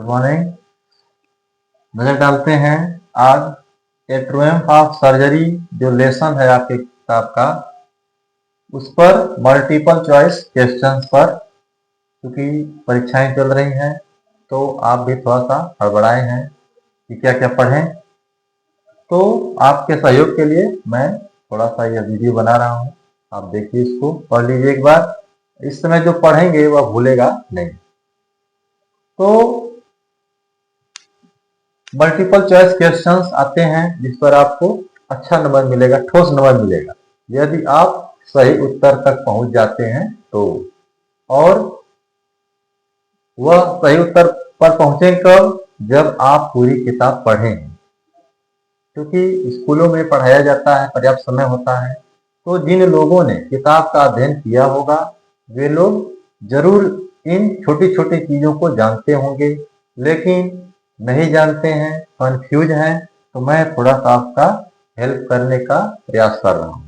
Good morning. नजर डालते हैं आज ए ट्रियम्फ ऑफ सर्जरी जो लेसन है आपके किताब का, उस पर मल्टीपल चॉइस क्वेश्चंस पर, क्योंकि परीक्षाएं चल रही हैं तो आप भी थोड़ा सा हड़बड़ाए हैं कि क्या क्या पढ़ें। तो आपके सहयोग के लिए मैं थोड़ा सा यह वीडियो बना रहा हूं, आप देखिए, इसको पढ़ लीजिए एक बार। इस समय जो पढ़ेंगे वह भूलेगा नहीं। तो मल्टीपल चॉइस क्वेश्चंस आते हैं जिस पर आपको अच्छा नंबर मिलेगा, ठोस नंबर मिलेगा यदि आप सही उत्तर तक पहुंच जाते हैं तो। और वह सही उत्तर पर पहुंचे कब? जब आप पूरी किताब पढ़ें, क्योंकि स्कूलों में पढ़ाया जाता है, पर्याप्त समय होता है। तो जिन लोगों ने किताब का अध्ययन किया होगा वे लोग जरूर इन छोटी छोटी चीजों को जानते होंगे, लेकिन नहीं जानते हैं, कंफ्यूज हैं, तो मैं थोड़ा सा आपका हेल्प करने का प्रयास कर रहा हूं।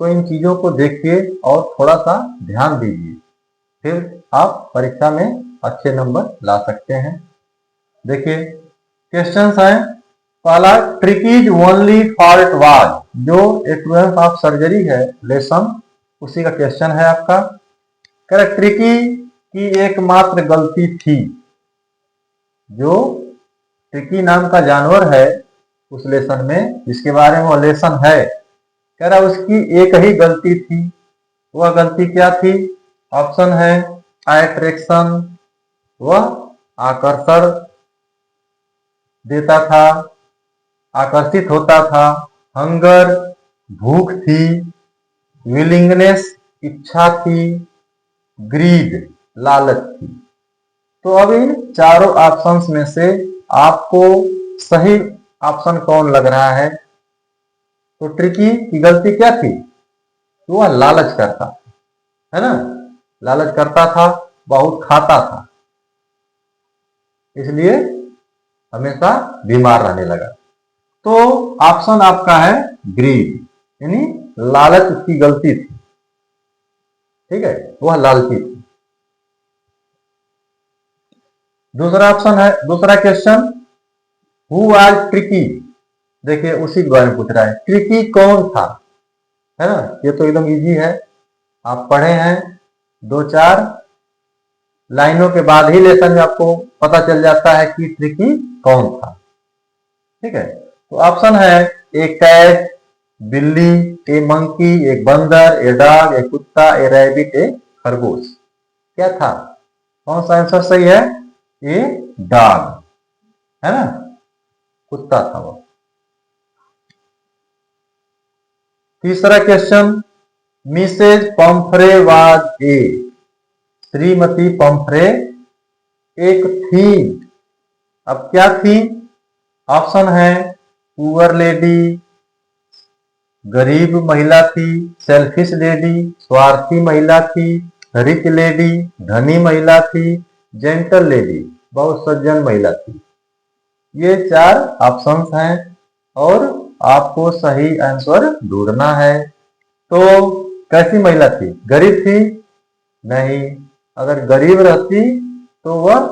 तो इन चीजों को देखिए और थोड़ा सा ध्यान दीजिए, फिर आप परीक्षा में अच्छे नंबर ला सकते हैं। देखिए क्वेश्चंस हैं। पहला, ट्रिकीज ओनली फॉल्ट वाज, जो ए ट्रियम्फ ऑफ सर्जरी है लेसन, उसी का क्वेश्चन है आपका। कह रहा ट्रिकी की एकमात्र गलती थी, जो ट्रिकी नाम का जानवर है उस लेसन में जिसके बारे में वो लेसन है, कह रहा उसकी एक ही गलती थी। वह गलती क्या थी? ऑप्शन है अट्रैक्शन, वह आकर्षण देता था, आकर्षित होता था। हंगर, भूख थी। विलिंगनेस, इच्छा थी। ग्रीड, लालच थी। तो अब इन चारों ऑप्शंस में से आपको सही ऑप्शन कौन लग रहा है? तो ट्रिकी की गलती क्या थी? तो वह लालच करता है ना, लालच करता था, बहुत खाता था, इसलिए हमेशा बीमार रहने लगा। तो ऑप्शन आपका है ग्रीड, यानी लालच उसकी गलती थी। ठीक है, वह लालची थी। दूसरा ऑप्शन है, दूसरा क्वेश्चन, हु वाज ट्रिकी। देखिए उसी के बारे में पूछ रहा है, ट्रिकी कौन था, है ना। ये तो एकदम इजी है, आप पढ़े हैं, दो चार लाइनों के बाद ही लेसन में आपको पता चल जाता है कि ट्रिकी कौन था। ठीक है, तो ऑप्शन है ए कैट, बिल्ली, ए मंकी, एक बंदर, ए डॉग, ए कुत्ता, ए रैबिट, ए खरगोश। क्या था? कौन सा आंसर सही है? ए डॉग, है ना, कुत्ता था वो। तीसरा question, Mrs Pomfrey was a, श्रीमती पंफ्रे एक थी। अब क्या थी? ऑप्शन है पुअर लेडी, गरीब महिला थी, सेल्फिश लेडी, स्वार्थी महिला थी, रिच लेडी, धनी महिला थी, जेंटल लेडी, बहुत सज्जन महिला थी। ये चार ऑप्शंस हैं और आपको सही आंसर ढूंढना है। तो कैसी महिला थी? गरीब थी? नहीं, अगर गरीब रहती तो वह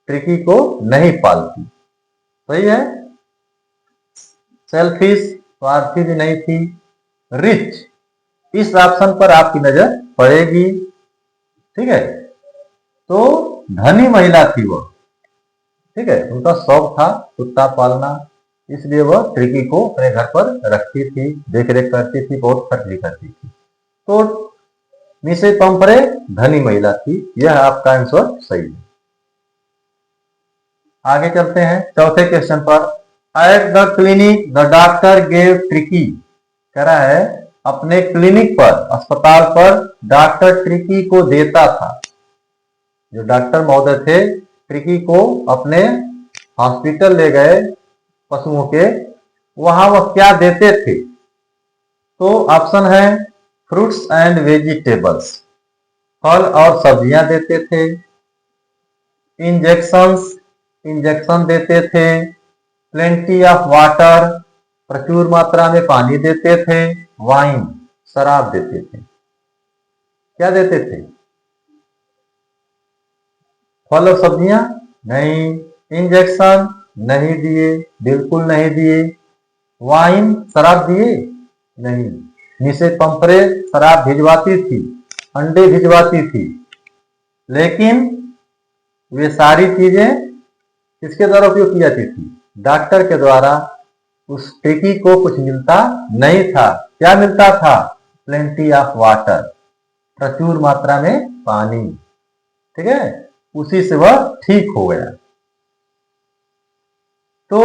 ट्रिकी को नहीं पालती। सही है। सेल्फिश, स्वार्थी भी नहीं थी। रिच, इस ऑप्शन पर आपकी नजर पड़ेगी। ठीक है, तो धनी महिला थी वो। ठीक है, उनका शौक था कुत्ता पालना, इसलिए वह ट्रिकी को अपने घर पर रखती थी, देख रेख करती थी, बहुत खर्च भी करती थी। तो मिसेज पंफ्रे धनी महिला थी, यह आपका आंसर सही है। आगे चलते हैं चौथे क्वेश्चन पर। At the clinic the doctor gave tricky, कह रहा है अपने क्लिनिक पर, अस्पताल पर डॉक्टर ट्रिकी को देता था। जो डॉक्टर महोदय थे, ट्रिकी को अपने हॉस्पिटल ले गए पशुओं के, वहां वह क्या देते थे? तो ऑप्शन है फ्रूट्स एंड वेजिटेबल्स, फल और सब्जियां देते थे। इंजेक्शन देते थे। प्लेंटी ऑफ वाटर, प्रचुर मात्रा में पानी देते थे। वाइन, शराब देते थे। क्या देते थे? फल और सब्जियां नहीं। इंजेक्शन नहीं दिए, बिल्कुल नहीं दिए। वाइन शराब दिए, नहीं। मिसेस पंपरे शराब भिजवाती थी, अंडे भिजवाती थी, लेकिन वे सारी चीजें किसके द्वारा उपयोग की जाती थी? डॉक्टर के द्वारा। उस टिकी को कुछ मिलता नहीं था। क्या मिलता था? प्लेंटी ऑफ वाटर, प्रचुर मात्रा में पानी। ठीक है, उसी से वह ठीक हो गया। तो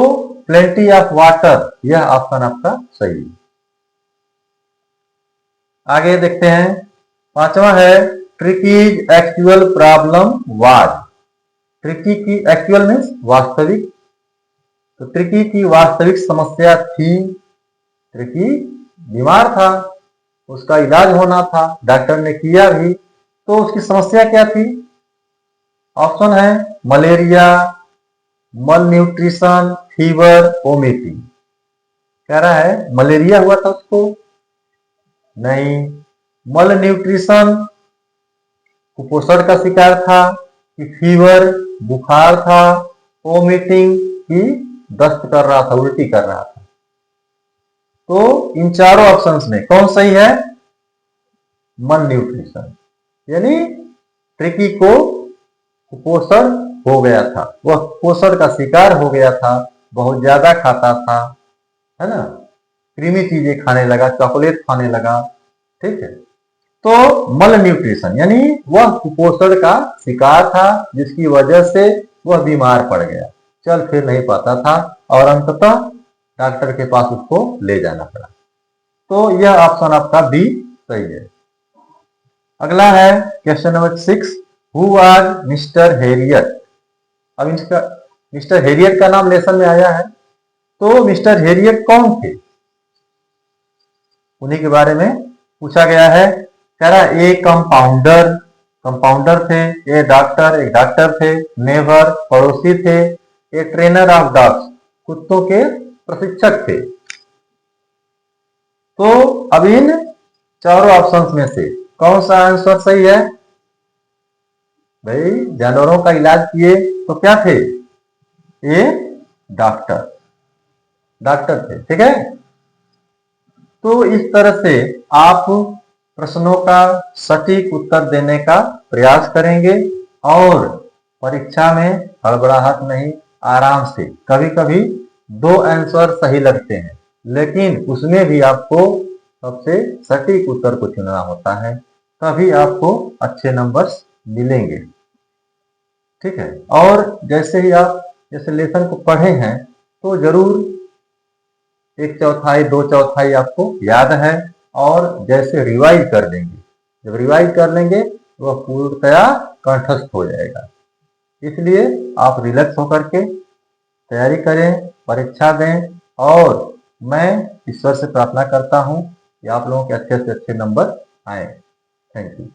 प्लेंटी ऑफ वाटर, यह ऑप्शन आपका सही है। आगे देखते हैं, पांचवा है ट्रिकीज एक्चुअल प्रॉब्लम वाज। ट्रिकी की एक्चुअल मीन्स वास्तविक, तो ट्रिकी की वास्तविक समस्या थी, ट्रिकी बीमार था, उसका इलाज होना था, डॉक्टर ने किया भी, तो उसकी समस्या क्या थी? ऑप्शन है मलेरिया, मल न्यूट्रिशन, फीवर, वोमिटिंग। कह रहा है मलेरिया हुआ था उसको, नहीं। मल न्यूट्रिशन, कुपोषण का शिकार था, कि फीवर, बुखार था, वोमिटिंग, की दस्त कर रहा था, उल्टी कर रहा था। तो इन चारों ऑप्शंस में कौन सही है? मल न्यूट्रिशन, यानी ट्रिकी को कुपोषण हो गया था, वह कुपोषण का शिकार हो गया था, बहुत ज्यादा खाता था, है ना, क्रीमी चीजें खाने लगा, चॉकलेट खाने लगा। ठीक है, तो मल न्यूट्रिशन यानी वह कुपोषण का शिकार था, जिसकी वजह से वह बीमार पड़ गया, चल फिर नहीं पाता था, और अंततः डॉक्टर के पास उसको ले जाना पड़ा। तो यह ऑप्शन आपका बी सही है। अगला है question number 6, who was mister Harriet. अब इसका मिस्टर हेरियट का नाम लेसन में आया है, तो मिस्टर हेरियट कौन थे? उन्हीं के बारे में पूछा गया है। कह रहा है ए कंपाउंडर, कंपाउंडर थे, ए डॉक्टर, एक डॉक्टर थे, नेबर पड़ोसी थे, ए ट्रेनर ऑफ डॉग्स, कुत्तों के प्रशिक्षक थे। तो अब इन चारों ऑप्शंस में से कौन सा आंसर सही है? भाई जानवरों का इलाज किए तो क्या थे? ये डॉक्टर, डॉक्टर थे। ठीक है, तो इस तरह से आप प्रश्नों का सटीक उत्तर देने का प्रयास करेंगे, और परीक्षा में हड़बड़ाहट नहीं, आराम से। कभी कभी दो आंसर सही लगते हैं, लेकिन उसमें भी आपको सबसे सटीक उत्तर को चुनना होता है, तभी आपको अच्छे नंबर्स मिलेंगे। ठीक है, और जैसे ही आप जैसे लेसन को पढ़े हैं, तो जरूर एक चौथाई दो चौथाई आपको याद है, और जैसे रिवाइज कर देंगे, जब रिवाइज कर लेंगे तो वह पूर्णतया कंठस्थ हो जाएगा। इसलिए आप रिलैक्स होकर के तैयारी करें, परीक्षा दें, और मैं ईश्वर से प्रार्थना करता हूं कि आप लोगों के अच्छे से अच्छे नंबर आए। Thank you.